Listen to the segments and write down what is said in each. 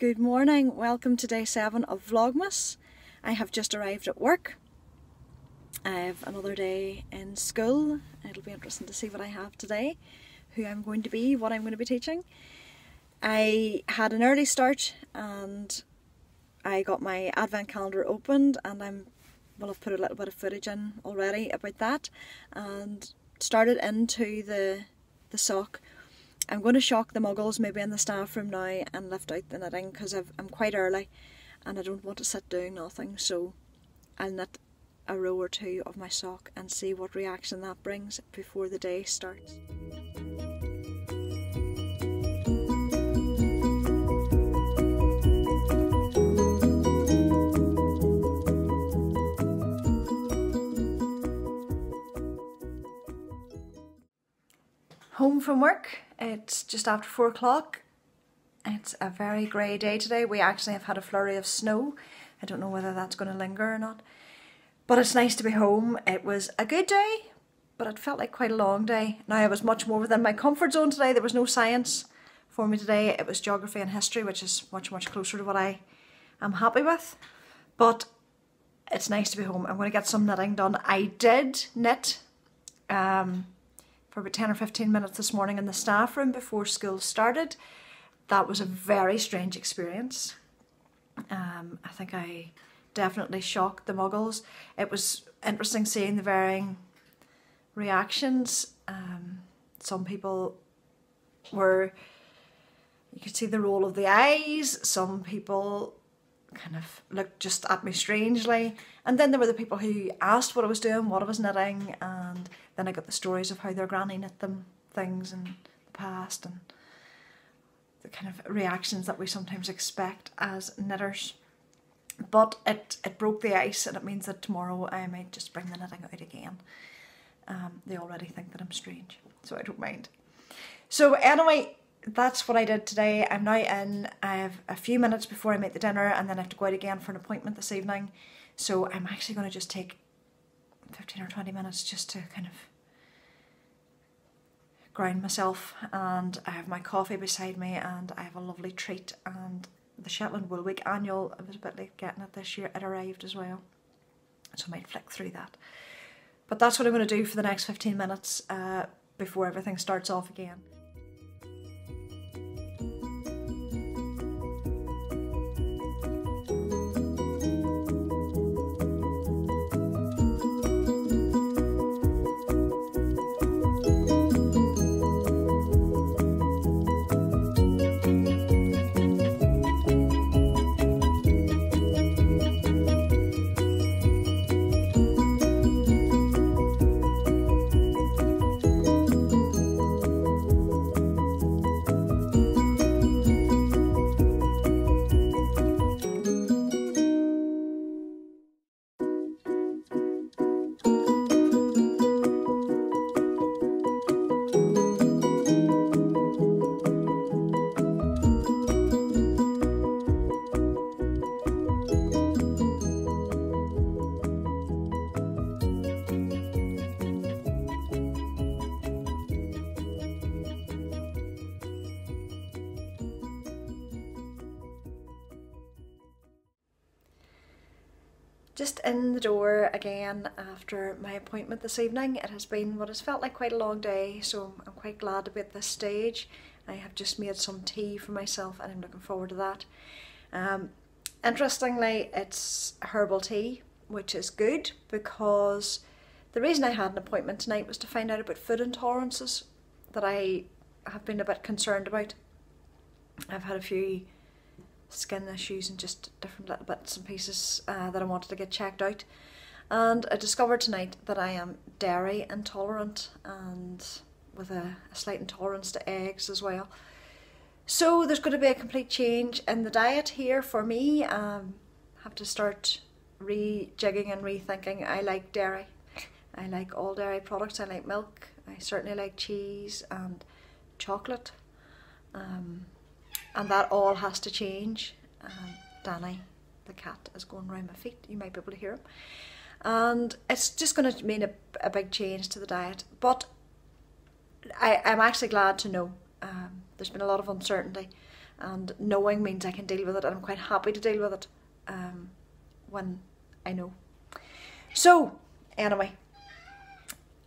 Good morning, welcome to day 7 of Vlogmas. I have just arrived at work. I have another day in school. It'll be interesting to see what I have today, who I'm going to be, what I'm going to be teaching. I had an early start and I got my advent calendar opened, and I've put a little bit of footage in already about that, and started into the sock. I'm going to shock the muggles maybe in the staff room now and lift out the knitting, because I'm quite early and I don't want to sit doing nothing, so I'll knit a row or two of my sock and see what reaction that brings before the day starts. Home from work. It's just after 4 o'clock. It's a very grey day today. We actually have had a flurry of snow. I don't know whether that's going to linger or not. But it's nice to be home. It was a good day, but it felt like quite a long day. Now, I was much more within my comfort zone today. There was no science for me today. It was geography and history, which is much closer to what I am happy with. But it's nice to be home. I'm going to get some knitting done. I did knit for about 10 or 15 minutes this morning in the staff room before school started. That was a very strange experience. I think I definitely shocked the muggles. It was interesting seeing the varying reactions. Some people you could see the roll of the eyes. Some people kind of looked just at me strangely, and then there were the people who asked what I was doing, what I was knitting, and then I got the stories of how their granny knit them things in the past, and the kind of reactions that we sometimes expect as knitters. But it broke the ice, and it means that tomorrow I might just bring the knitting out again. They already think that I'm strange, so I don't mind. So anyway, that's what I did today. I'm now in. I have a few minutes before I make the dinner, and then I have to go out again for an appointment this evening. So I'm actually going to just take 15 or 20 minutes just to kind of ground myself, and I have my coffee beside me, and I have a lovely treat, and the Shetland Wool Week annual, I was a bit late getting it this year, it arrived as well, so I might flick through that. But that's what I'm going to do for the next 15 minutes before everything starts off again. Just in the door again after my appointment this evening. It has been what has felt like quite a long day, so I'm quite glad to be at this stage. I have just made some tea for myself and I'm looking forward to that. Interestingly, it's herbal tea, which is good, because the reason I had an appointment tonight was to find out about food intolerances that I have been a bit concerned about. I've had a few skin issues and just different little bits and pieces that I wanted to get checked out, and I discovered tonight that I am dairy intolerant, and with a slight intolerance to eggs as well. So there's going to be a complete change in the diet here for me. Have to start rejigging and rethinking. I like dairy. I like all dairy products. I like milk. I certainly like cheese and chocolate. And that all has to change. Danny, the cat, is going around my feet. You might be able to hear him. And it's just going to mean a big change to the diet. But I'm actually glad to know. There's been a lot of uncertainty and knowing means I can deal with it, and I'm quite happy to deal with it when I know. So anyway,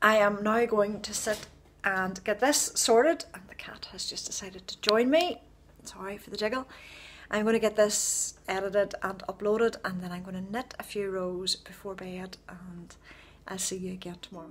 I am now going to sit and get this sorted, and the cat has just decided to join me. Sorry for the jiggle. I'm going to get this edited and uploaded, and then I'm going to knit a few rows before bed, and I'll see you again tomorrow.